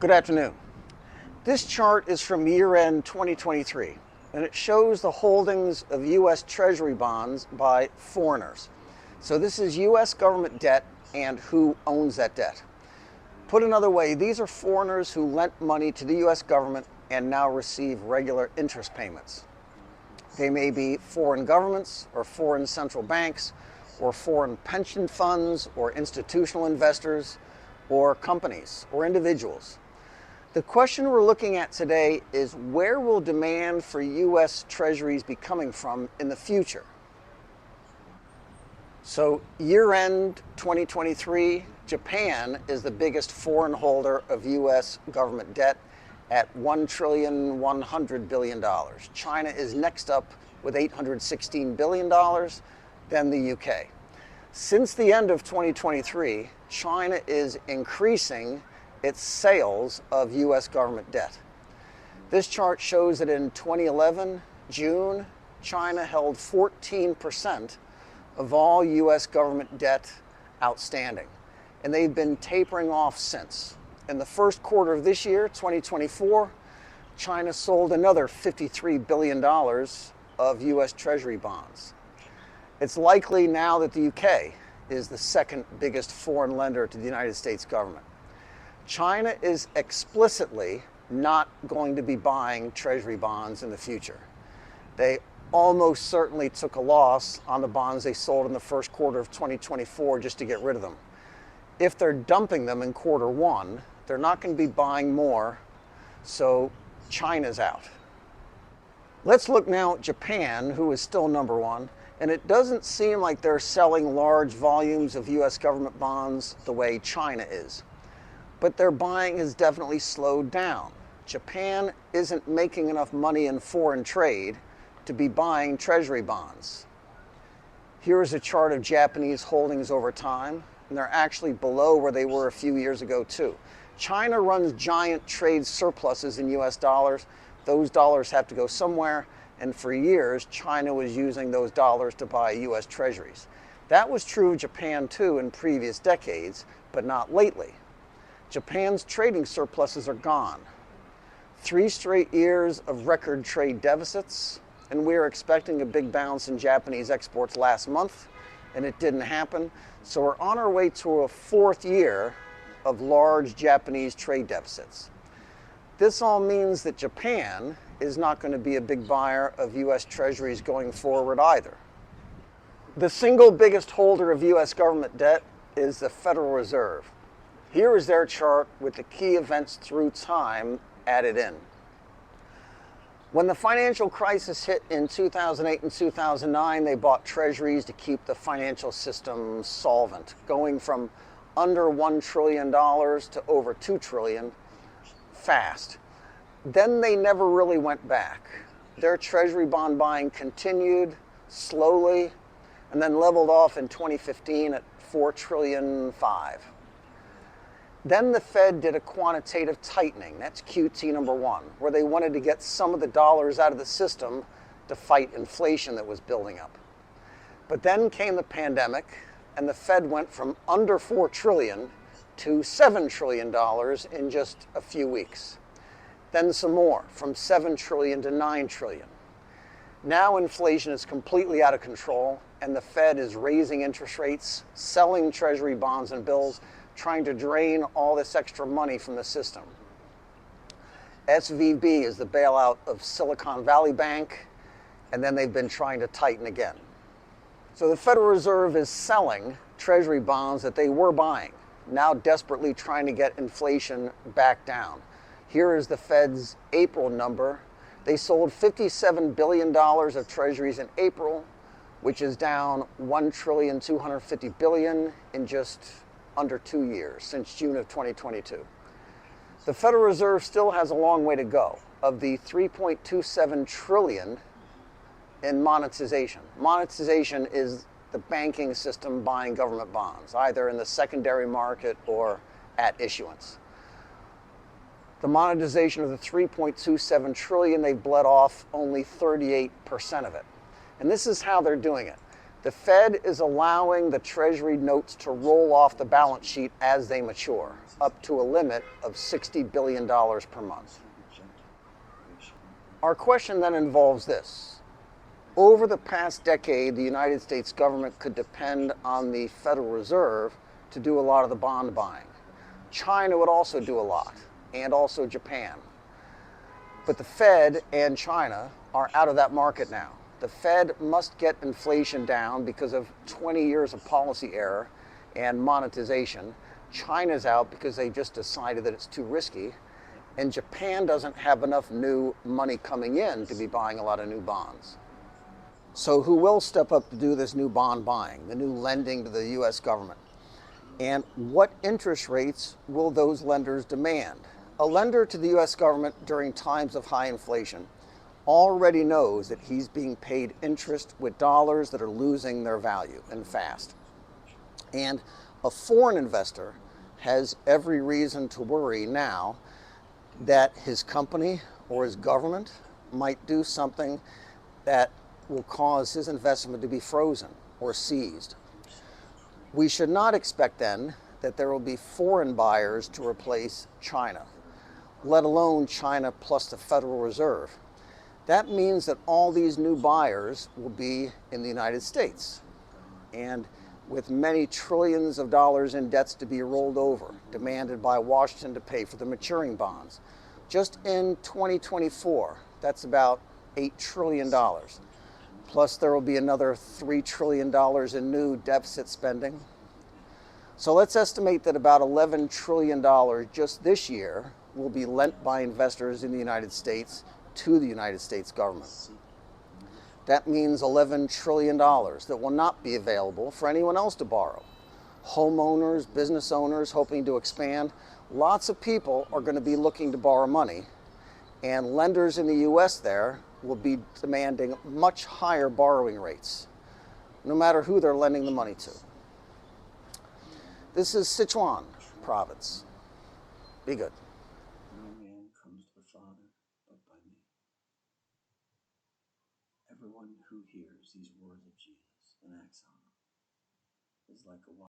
Good afternoon. This chart is from year-end 2023, and it shows the holdings of U.S. Treasury bonds by foreigners. So this is U.S. government debt and who owns that debt. Put another way, these are foreigners who lent money to the U.S. government and now receive regular interest payments. They may be foreign governments or foreign central banks or foreign pension funds or institutional investors or companies or individuals. The question we're looking at today is, where will demand for U.S. Treasuries be coming from in the future? So year-end 2023, Japan is the biggest foreign holder of U.S. government debt at $1.1 trillion. China is next up with $816 billion, then the UK. Since the end of 2023, China is increasing its sales of U.S. government debt. This chart shows that in 2011, June, China held 14% of all U.S. government debt outstanding, and they've been tapering off since. In the first quarter of this year, 2024, China sold another $53 billion of U.S. Treasury bonds. It's likely now that the UK is the second biggest foreign lender to the United States government. China is explicitly not going to be buying Treasury bonds in the future. They almost certainly took a loss on the bonds they sold in the first quarter of 2024 just to get rid of them. If they're dumping them in quarter one, they're not going to be buying more, so China's out. Let's look now at Japan, who is still number one, and it doesn't seem like they're selling large volumes of U.S. government bonds the way China is. But their buying has definitely slowed down. Japan isn't making enough money in foreign trade to be buying Treasury bonds. Here is a chart of Japanese holdings over time, and they're actually below where they were a few years ago too. China runs giant trade surpluses in US dollars. Those dollars have to go somewhere, and for years, China was using those dollars to buy US Treasuries. That was true of Japan too in previous decades, but not lately. Japan's trading surpluses are gone. 3 straight years of record trade deficits, and we were expecting a big bounce in Japanese exports last month, and it didn't happen. So we're on our way to a 4th year of large Japanese trade deficits. This all means that Japan is not going to be a big buyer of U.S. Treasuries going forward either. The single biggest holder of U.S. government debt is the Federal Reserve. Here is their chart with the key events through time added in. When the financial crisis hit in 2008 and 2009, they bought treasuries to keep the financial system solvent, going from under $1 trillion to over $2 trillion fast. Then they never really went back. Their treasury bond buying continued slowly and then leveled off in 2015 at $4.5 trillion. Then the Fed did a quantitative tightening, that's QT number 1, where they wanted to get some of the dollars out of the system to fight inflation that was building up. But then came the pandemic, and the Fed went from under $4 trillion to $7 trillion in just a few weeks. Then some more, from $7 trillion to $9 trillion. Now inflation is completely out of control, and the Fed is raising interest rates, selling Treasury bonds and bills, trying to drain all this extra money from the system. SVB is the bailout of Silicon Valley Bank, and then they've been trying to tighten again. So the Federal Reserve is selling Treasury bonds that they were buying, now desperately trying to get inflation back down. Here is the Fed's April number. They sold $57 billion of Treasuries in April, which is down $1.25 trillion in just under 2 years, since June of 2022. The Federal Reserve still has a long way to go. Of the $3.27 trillion in monetization. Monetization is the banking system buying government bonds, either in the secondary market or at issuance. The monetization of the $3.27 trillion, they bled off only 38% of it. And this is how they're doing it. The Fed is allowing the Treasury notes to roll off the balance sheet as they mature, up to a limit of $60 billion per month. Our question then involves this. Over the past decade, the United States government could depend on the Federal Reserve to do a lot of the bond buying. China would also do a lot, and also Japan. But the Fed and China are out of that market now. The Fed must get inflation down because of 20 years of policy error and monetization. China's out because they just decided that it's too risky. And Japan doesn't have enough new money coming in to be buying a lot of new bonds. So who will step up to do this new bond buying, the new lending to the US government? And what interest rates will those lenders demand? A lender to the US government during times of high inflation already knows that he's being paid interest with dollars that are losing their value and fast. And a foreign investor has every reason to worry now that his company or his government might do something that will cause his investment to be frozen or seized. We should not expect then that there will be foreign buyers to replace China, let alone China plus the Federal Reserve. That means that all these new buyers will be in the United States, and with many trillions of dollars in debts to be rolled over, demanded by Washington to pay for the maturing bonds. Just in 2024, that's about $8 trillion. Plus there will be another $3 trillion in new deficit spending. So let's estimate that about $11 trillion just this year will be lent by investors in the United States to the United States government. That means $11 trillion that will not be available for anyone else to borrow. Homeowners, business owners hoping to expand, lots of people are going to be looking to borrow money, and lenders in the US there will be demanding much higher borrowing rates, no matter who they're lending the money to. This is Sichuan province. Be good. No man comes to the Father but by me. Everyone who hears these words of Jesus and acts on them is like a